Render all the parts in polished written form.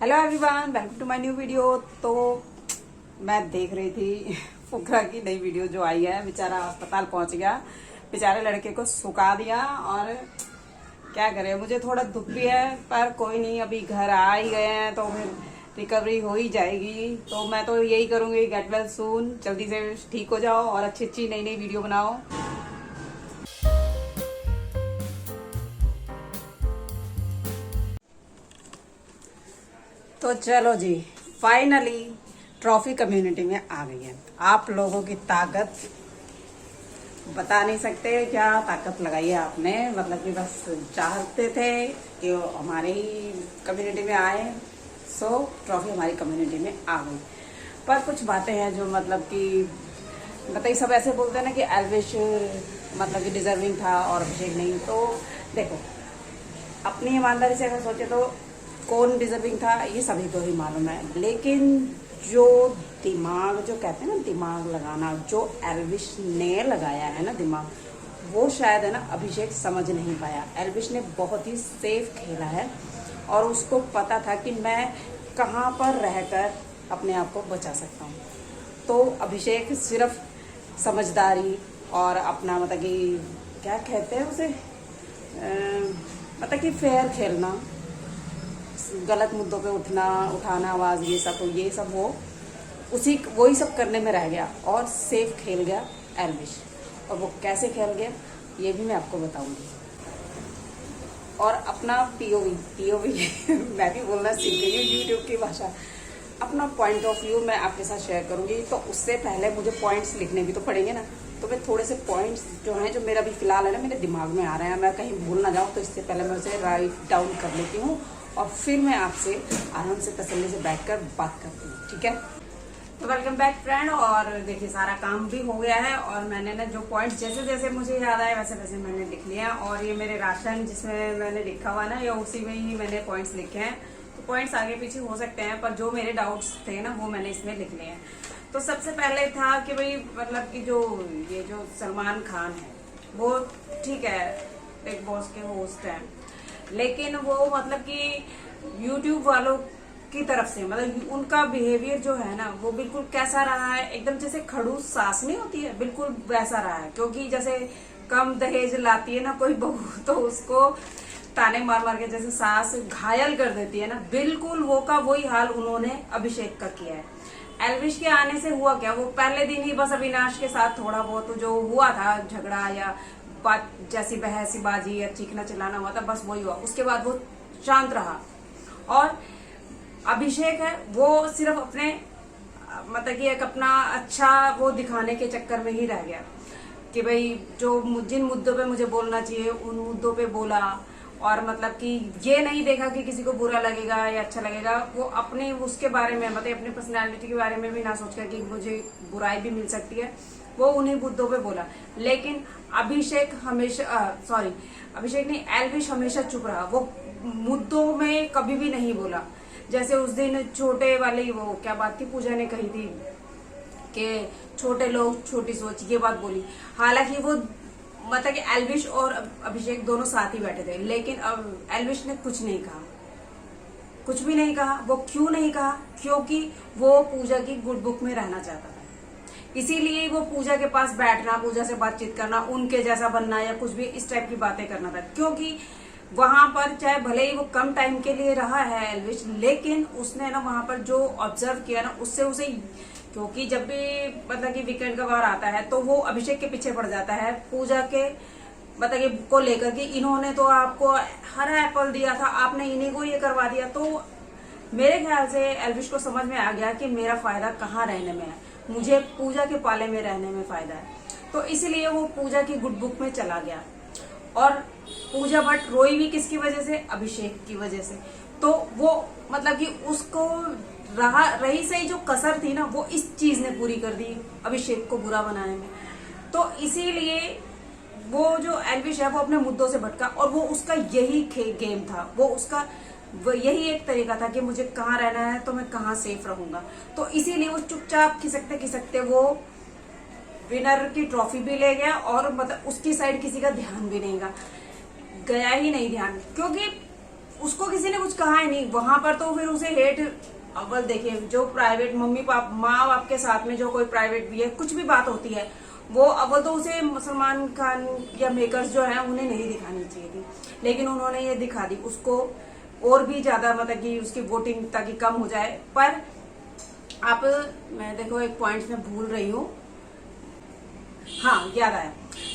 Hello everyone, welcome to my new video. तो मैं देख रही थी फुकरा की नई वीडियो जो आई है। बेचारा अस्पताल पहुंच गया, बेचारे लड़के को सुखा दिया। और क्या करे, मुझे थोड़ा दुख भी है पर कोई नहीं, अभी घर आ ही गए हैं तो फिर रिकवरी हो ही जाएगी। तो मैं तो यही करूंगी, गेट वेल सून, जल्दी से ठीक हो जाओ और अच्छी अच्छी नई नई वीडियो बनाओ। तो चलो जी, फाइनली ट्रॉफी कम्युनिटी में आ गई है। आप लोगों की ताकत बता नहीं सकते, क्या ताकत लगाई है आपने। मतलब कि बस चाहते थे कि वो हमारी कम्युनिटी में आए, सो ट्रॉफी हमारी कम्युनिटी में आ गई। पर कुछ बातें हैं जो मतलब कि सब ऐसे बोलते हैं ना कि एल्विश मतलब कि डिजर्विंग था और अभिषेक नहीं। तो देखो, अपनी ईमानदारी से अगर सोचे तो कौन डिजर्विंग था ये सभी को ही मालूम है। लेकिन जो दिमाग, जो कहते हैं ना दिमाग लगाना, जो एल्विश ने लगाया है ना दिमाग, वो शायद है ना अभिषेक समझ नहीं पाया। एल्विश ने बहुत ही सेफ खेला है और उसको पता था कि मैं कहाँ पर रहकर अपने आप को बचा सकता हूँ। तो अभिषेक सिर्फ समझदारी और अपना मतलब कि क्या कहते हैं उसे, मतलब कि फेयर खेलना, गलत मुद्दों पे उठाना आवाज़, ये सब वो वही सब करने में रह गया और सेफ खेल गया एल्विश। और वो कैसे खेल गया ये भी मैं आपको बताऊंगी। और अपना पीओवी मैं भी बोलना सीख गई हूँ यूट्यूब की भाषा। अपना पॉइंट ऑफ व्यू मैं आपके साथ शेयर करूंगी। तो उससे पहले मुझे पॉइंट्स लिखने भी तो पड़ेंगे ना। तो मैं थोड़े से पॉइंट्स जो हैं, जो मेरा भी फिलहाल है ना मेरे दिमाग में आ रहे हैं, मैं कहीं भूल ना जाऊँ, तो इससे पहले मैं उसे राइट डाउन कर लेती हूँ और फिर मैं आपसे आराम से तसल्ली से बैठकर बात करती हूँ, ठीक है। तो वेलकम बैक फ्रेंड। और देखिए, सारा काम भी हो गया है और मैंने ना जो पॉइंट्स जैसे जैसे मुझे याद आए वैसे वैसे मैंने लिख लिया। और ये मेरे राशन जिसमें मैंने लिखा हुआ ना, या उसी में ही मैंने पॉइंट्स लिखे हैं। तो पॉइंट्स आगे पीछे हो सकते हैं, पर जो मेरे डाउट्स थे ना वो मैंने इसमें लिख लिए हैं। तो सबसे पहले था कि भाई मतलब कि ये जो सलमान खान है वो ठीक है, बिग बॉस के होस्ट हैं, लेकिन वो मतलब कि यूट्यूब वालों की तरफ से मतलब उनका बिहेवियर जो है ना वो बिल्कुल कैसा रहा है, एकदम जैसे खड़ूस सास नहीं होती है, बिल्कुल वैसा रहा है। क्योंकि जैसे कम दहेज लाती है ना कोई बहू, तो उसको ताने मार मार के जैसे सास घायल कर देती है ना, बिल्कुल वो का वही हाल उन्होंने अभिषेक का किया है। एल्विश के आने से हुआ क्या, वो पहले दिन ही बस अविनाश के साथ थोड़ा बहुत जो हुआ था झगड़ा या बात जैसी बहसी बाजी या चीखना चिल्लाना हुआ था, बस वही हुआ। उसके बाद वो शांत रहा। और अभिषेक है वो सिर्फ अपने मतलब कि एक अपना अच्छा वो दिखाने के चक्कर में ही रह गया कि भाई जो जिन मुद्दों पे मुझे बोलना चाहिए उन मुद्दों पे बोला। और मतलब कि ये नहीं देखा कि किसी को बुरा लगेगा या अच्छा लगेगा। वो अपने उसके बारे में मतलब अपनी पर्सनैलिटी के बारे में भी ना सोचकर कि मुझे बुराई भी मिल सकती है, वो उन्हीं मुद्दों पे बोला। लेकिन अभिषेक नहीं, एल्विश हमेशा चुप रहा। वो मुद्दों में कभी भी नहीं बोला। जैसे उस दिन छोटे वाले वो क्या बात थी, पूजा ने कही थी कि छोटे लोग छोटी सोच, ये बात बोली। हालांकि वो मतलब कि एल्विश और अभिषेक दोनों साथ ही बैठे थे, लेकिन अब एल्विश ने कुछ नहीं कहा, कुछ भी नहीं कहा। वो क्यों नहीं कहा? क्योंकि वो पूजा की गुड बुक में रहना चाहता था। इसीलिए वो पूजा के पास बैठना, पूजा से बातचीत करना, उनके जैसा बनना या कुछ भी इस टाइप की बातें करना था। क्योंकि वहां पर चाहे भले ही वो कम टाइम के लिए रहा है एल्विश, लेकिन उसने ना वहां पर जो ऑब्जर्व किया ना उससे उसे, क्योंकि जब भी मतलब कि वीकेंड का बार आता है तो वो अभिषेक के पीछे पड़ जाता है पूजा के मतलब कि को लेकर कि इन्होंने तो आपको हरा एप्पल दिया था, आपने इन्हीं को ये करवा दिया। तो मेरे ख्याल से एल्विश को समझ में आ गया कि मेरा फायदा कहाँ रहने में है, मुझे पूजा के पाले में रहने में फायदा है। तो इसलिए वो पूजा की गुड बुक में चला गया। और पूजा भट्ट रोई भी किसकी वजह से? अभिषेक की वजह से। तो वो मतलब कि उसको रही सही जो कसर थी ना वो इस चीज ने पूरी कर दी अभिषेक को बुरा बनाने में। तो इसीलिए वो जो एल्विश है वो अपने मुद्दों से भटका और वो उसका यही गेम था, वो उसका यही एक तरीका था कि मुझे कहाँ रहना है तो मैं कहाँ सेफ रहूंगा। तो इसीलिए वो चुपचाप खिसकते वो विनर की ट्रॉफी भी ले गया और मतलब उसकी साइड किसी का ध्यान भी नहीं गया ही नहीं ध्यान, क्योंकि उसको किसी किसी ने कुछ कहा ही नहीं वहां पर। तो फिर उसे हेट, अव्वल देखिए जो प्राइवेट मम्मी पाप माँ बाप के साथ में जो कोई प्राइवेट भी है कुछ भी बात होती है, वो अव्वल तो उसे सलमान खान या मेकर्स जो है उन्हें नहीं दिखानी चाहिए थी, लेकिन उन्होंने ये दिखा दी उसको और भी ज्यादा, मतलब कि उसकी वोटिंग ताकि कम हो जाए। पर आप, मैं देखो एक पॉइंट में भूल रही हूँ, हाँ याद आया,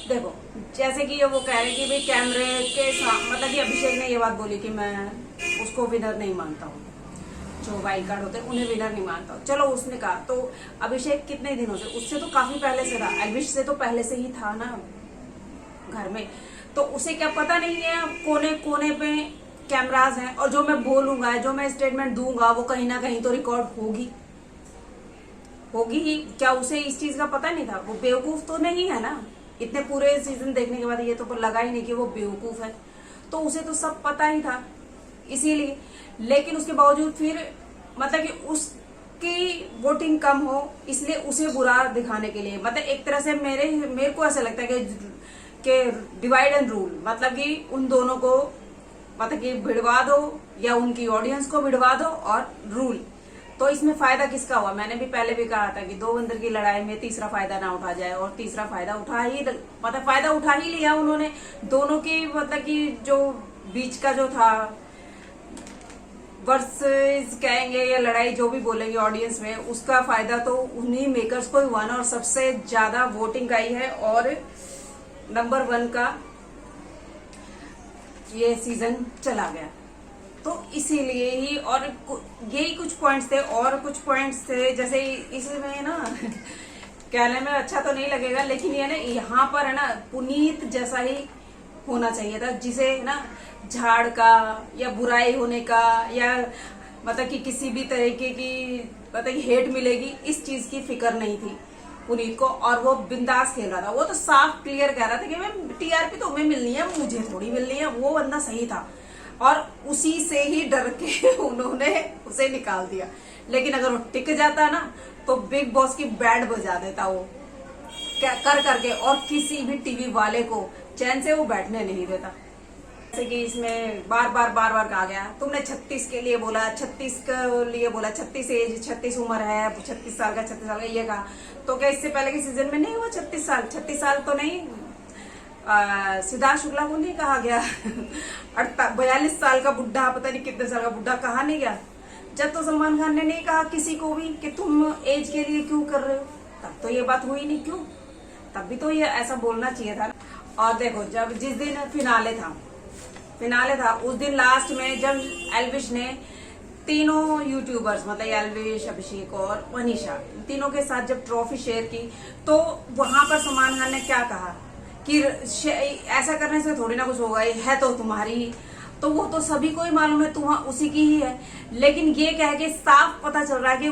देखो जैसे कि ये वो कह रहे कि भाई कैमरे के साथ, मतलब कि अभिषेक ने ये बात बोली कि मैं उसको विनर नहीं मानता हूँ, जो वाइल्ड कार्ड होते हैं उन्हें विनर नहीं मानता हूँ। चलो उसने कहा, तो अभिषेक कितने दिनों से, उससे तो काफी पहले से था, एल्विश से तो पहले से ही था ना घर में, तो उसे क्या पता नहीं है कोने कोने पे कैमराज हैं, और जो मैं बोलूंगा, जो मैं स्टेटमेंट दूंगा वो कहीं ना कहीं तो रिकॉर्ड होगी ही। क्या उसे इस चीज का पता नहीं था? वो बेवकूफ तो नहीं है ना, इतने पूरे सीजन देखने के बाद ये तो लगा ही नहीं कि वो बेवकूफ है, तो उसे तो सब पता ही था इसीलिए। लेकिन उसके बावजूद फिर मतलब कि उसकी वोटिंग कम हो इसलिए उसे बुरा दिखाने के लिए, मतलब एक तरह से मेरे को ऐसा लगता है कि डिवाइड एंड रूल, मतलब कि उन दोनों को मतलब कि भिड़वा दो या उनकी ऑडियंस को भिड़वा दो और रूल। तो इसमें फायदा किसका हुआ? मैंने भी पहले भी कहा था कि दो बंदर की लड़ाई में तीसरा फायदा ना उठा जाए, और तीसरा फायदा फायदा उठा ही लिया उन्होंने। दोनों की मतलब कि जो बीच का जो था वर्सेस कहेंगे या लड़ाई जो भी बोलेंगे ऑडियंस में, उसका फायदा तो उन्हीं मेकर्स को ही हुआ ना, और सबसे ज्यादा वोटिंग आई है और नंबर 1 का ये सीजन चला गया। तो इसीलिए ही, और यही कुछ पॉइंट्स थे, और कुछ पॉइंट्स थे जैसे इसमें ना कहने में अच्छा तो नहीं लगेगा, लेकिन ये ना यहाँ पर है ना पुनीत जैसा ही होना चाहिए था, जिसे ना झाड़ का या बुराई होने का या मतलब कि किसी भी तरीके की मतलब कि हेट मिलेगी इस चीज की फिक्र नहीं थी पुनीत को, और वो बिंदास खेल रहा था। वो तो साफ क्लियर कह रहा था कि मैं टीआरपी तो हमें मिलनी है, मुझे थोड़ी मिलनी है। वो बंदा सही था और उसी से ही डर के उन्होंने उसे निकाल दिया। लेकिन अगर वो टिक जाता ना तो बिग बॉस की बैंड बजा देता वो क्या कर करके, और किसी भी टीवी वाले को चैन से वो बैठने नहीं देता। जैसे कि इसमें बार बार कहा गया, तुमने 36 के लिए बोला, 36 के लिए बोला, 36 एज, 36 उम्र है, 36 साल का, 36 साल का ये कहा। तो क्या इससे पहले के सीजन में नहीं हुआ 36 साल? 36 साल तो नहीं, सिद्धार्थ शुक्ला को नहीं कहा गया 42 साल का बुढ़ा, पता नहीं कितने साल का बुढ़ा कहा नहीं गया। जब तो सलमान खान ने नहीं कहा किसी को भी कि तुम एज के लिए क्यों कर रहे हो, तब तो ये बात हुई नहीं। क्यों? तब भी तो ये ऐसा बोलना चाहिए था। और देखो जब जिस दिन फिनाले था उस दिन लास्ट में जब एल्विश ने तीनों यूट्यूबर्स मतलब एल्विश, अभिषेक और मनीषा, तीनों के साथ जब ट्रॉफी शेयर की, तो वहां पर सलमान खान ने क्या कहा कि ऐसा करने से थोड़ी ना कुछ होगा, है तो तुम्हारी, तो वो तो सभी को ही मालूम है तुम उसी की ही है। लेकिन ये कह के साफ पता चल रहा है कि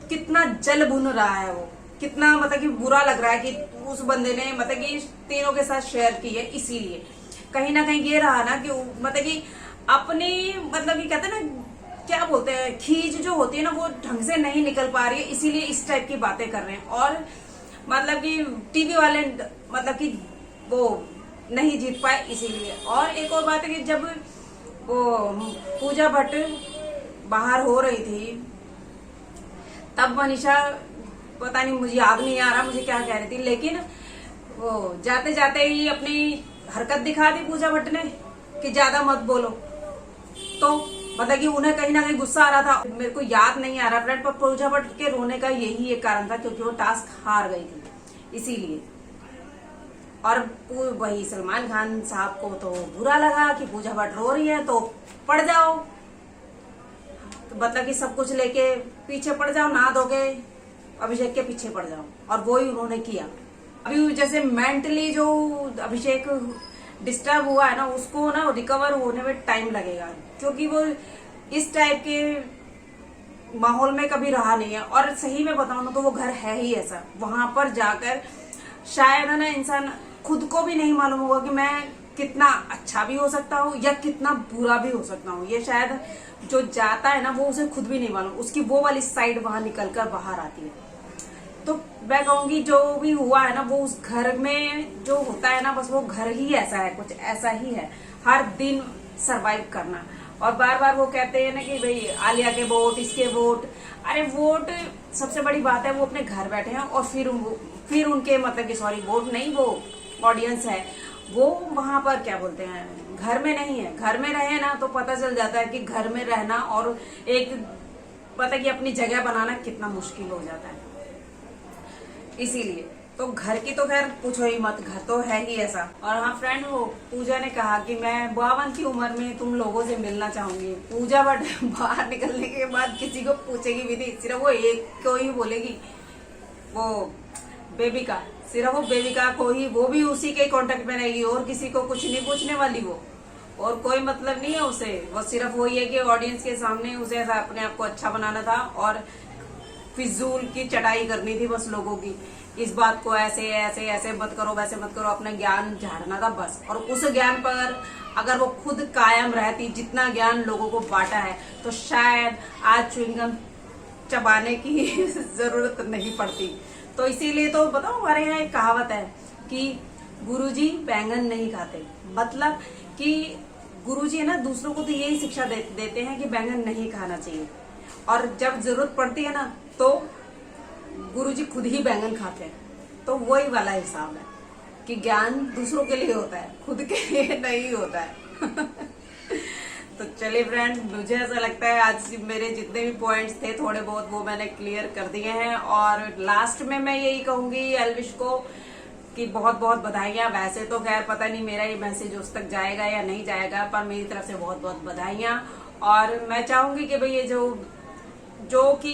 कितना जल भुन रहा है वो, कितना मतलब कि बुरा लग रहा है कि उस बंदे ने मतलब कि तीनों के साथ शेयर की है। इसीलिए कहीं ना कहीं ये रहा ना कि मतलब कि अपनी मतलब कि कहते हैं ना, क्या बोलते हैं, खींच जो होती है ना वो ढंग से नहीं निकल पा रही है, इसीलिए इस टाइप की बातें कर रहे हैं। और मतलब कि टीवी वाले मतलब कि वो नहीं जीत पाए इसीलिए। और एक और बात है कि जब वो पूजा भट्ट बाहर हो रही थी तब मनीषा, पता नहीं मुझे याद नहीं आ रहा मुझे क्या कह रही थी, लेकिन वो जाते जाते ही अपनी हरकत दिखा दी पूजा भट्ट ने कि ज्यादा मत बोलो। तो मतलब कि उन्हें कहीं ना कहीं गुस्सा आ रहा था, मेरे को याद नहीं आ रहा फ्रेंड, पर पूजा भट्ट के रोने का यही एक कारण था क्योंकि वो टास्क हार गई थी इसीलिए। और वही सलमान खान साहब को तो बुरा लगा कि पूजा भट्ट रो रही है तो पड़ जाओ, तो मतलब कि सब कुछ लेके पीछे पड़ जाओ, नहा धोके अभिषेक के पीछे पड़ जाओ, और वो ही उन्होंने किया। अभी जैसे मेंटली जो अभिषेक डिस्टर्ब हुआ है ना, उसको ना रिकवर होने में टाइम लगेगा, क्योंकि वो इस टाइप के माहौल में कभी रहा नहीं है। और सही में बताऊं ना तो वो घर है ही ऐसा, वहां पर जाकर शायद है ना इंसान खुद को भी नहीं मालूम होगा कि मैं कितना अच्छा भी हो सकता हूँ या कितना बुरा भी हो सकता हूँ। ये शायद जो जाता है ना वो उसे खुद भी नहीं मालूम, उसकी वो वाली साइड वहां निकल कर बाहर आती है। तो मैं कहूंगी जो भी हुआ है ना वो उस घर में जो होता है ना, बस वो घर ही ऐसा है, कुछ ऐसा ही है, हर दिन सरवाइव करना। और बार बार वो कहते हैं ना कि भाई आलिया के वोट, इसके वोट। अरे वोट सबसे बड़ी बात है, वो अपने घर बैठे हैं और फिर उनके मतलब कि सॉरी वोट नहीं, वो ऑडियंस है, वो वहां पर क्या बोलते हैं, घर में नहीं है। घर में रहे ना तो पता चल जाता है कि घर में रहना और एक पता कि अपनी जगह बनाना कितना मुश्किल हो जाता है। इसीलिए तो घर की तो खैर पूछो ही मत, घर तो है ही ऐसा। और हाँ फ्रेंड, वो पूजा ने कहा कि मैं 52 की उम्र में तुम लोगों से मिलना चाहूंगी। पूजा बट बाहर निकलने के बाद किसी को पूछेगी भी नहीं, सिर्फ वो एक को ही बोलेगी, वो बेबिका, सिर्फ वो बेबिका को ही, वो भी उसी के कांटेक्ट में रहेगी और किसी को कुछ नहीं पूछने वाली वो, और कोई मतलब नहीं है उसे। वो सिर्फ वही है कि ऑडियंस के सामने उसे ऐसा अपने आप को अच्छा बनाना था और फिजूल की चटाई करनी थी बस लोगों की। इस बात को ऐसे ऐसे ऐसे मत करो, वैसे मत करो, अपना ज्ञान झाड़ना था बस। और उस ज्ञान पर अगर वो खुद कायम रहती, जितना ज्ञान लोगों को बांटा है, तो शायद आज च्युइंगम चबाने की जरूरत नहीं पड़ती। तो इसीलिए तो बताओ, हमारे यहाँ एक कहावत है कि गुरुजी बैंगन नहीं खाते। मतलब कि गुरुजी है ना, दूसरों को तो यही शिक्षा देते हैं कि बैंगन नहीं खाना चाहिए, और जब जरूरत पड़ती है ना तो गुरुजी खुद ही बैंगन खाते हैं। तो वही वाला हिसाब है कि ज्ञान दूसरों के लिए होता है, खुद के लिए नहीं होता है। तो चलिए फ्रेंड, मुझे ऐसा लगता है आज मेरे जितने भी पॉइंट्स थे थोड़े बहुत वो मैंने क्लियर कर दिए हैं। और लास्ट में मैं यही कहूंगी एल्विश को कि बहुत बहुत बधाइयां। वैसे तो खैर पता नहीं मेरा ये मैसेज उस तक जाएगा या नहीं जाएगा, पर मेरी तरफ से बहुत बहुत बधाइयां। और मैं चाहूंगी कि भाई ये जो कि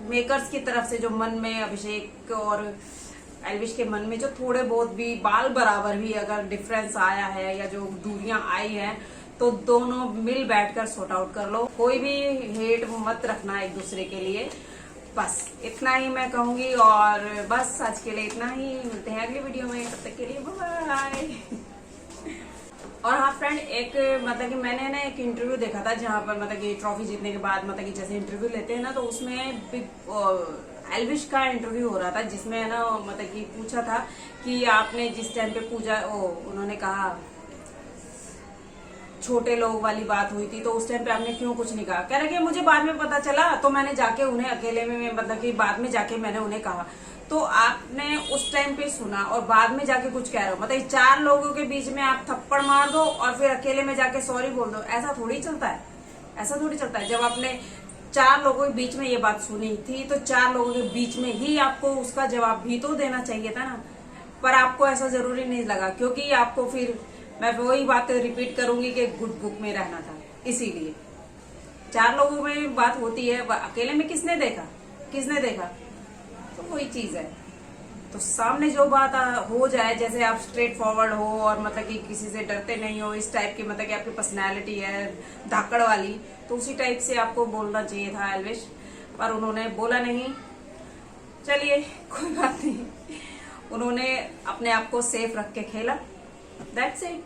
मेकर्स की तरफ से जो मन में अभिषेक और एल्विश के मन में जो थोड़े बहुत भी बाल बराबर भी अगर डिफरेंस आया है या जो दूरियां आई हैं, तो दोनों मिल बैठकर सॉर्ट आउट कर लो। कोई भी हेट मत रखना एक दूसरे के लिए। बस इतना ही मैं कहूंगी। और बस आज के लिए इतना ही, मिलते हैं अगली वीडियो में, तब तक के लिए बाय। और हाँ फ्रेंड, एक मतलब कि मैंने ना एक इंटरव्यू देखा था जहां पर मतलब कि ट्रॉफी जीतने के बाद मतलब कि जैसे इंटरव्यू लेते हैं ना, तो उसमें एल्विश का इंटरव्यू हो रहा था, जिसमें ना मतलब कि पूछा था कि आपने जिस टाइम पे पूजा उन्होंने कहा छोटे लोग वाली बात हुई थी, तो उस टाइम पे आपने क्यों कुछ नहीं कहा। कह रहे कि मुझे बाद में पता चला, तो मैंने जाके उन्हें अकेले में मतलब कि बाद में जाके मैंने उन्हें कहा। तो आपने उस टाइम पे सुना और बाद में जाके कुछ कह रहे हो, मतलब 4 लोगों के बीच में आप थप्पड़ मार दो और फिर अकेले में जाके सॉरी बोल दो। ऐसा थोड़ी चलता है, ऐसा थोड़ी चलता है। जब आपने 4 लोगों के बीच में ये बात सुनी थी, तो 4 लोगों के बीच में ही आपको उसका जवाब भी तो देना चाहिए था ना। पर आपको ऐसा जरूरी नहीं लगा, क्योंकि आपको फिर मैं वही बात रिपीट करूंगी कि गुड बुक में रहना था। इसीलिए 4 लोगों में बात होती है, अकेले में किसने देखा। तो वही चीज है। तो सामने जो बात हो जाए, जैसे आप स्ट्रेट फॉरवर्ड हो और मतलब कि किसी से डरते नहीं हो, इस टाइप की मतलब कि आपकी पर्सनैलिटी है धाकड़ वाली, तो उसी टाइप से आपको बोलना चाहिए था एल्विश, पर उन्होंने बोला नहीं। चलिए कोई बात नहीं, उन्होंने अपने आप को सेफ रख के खेला। That's it.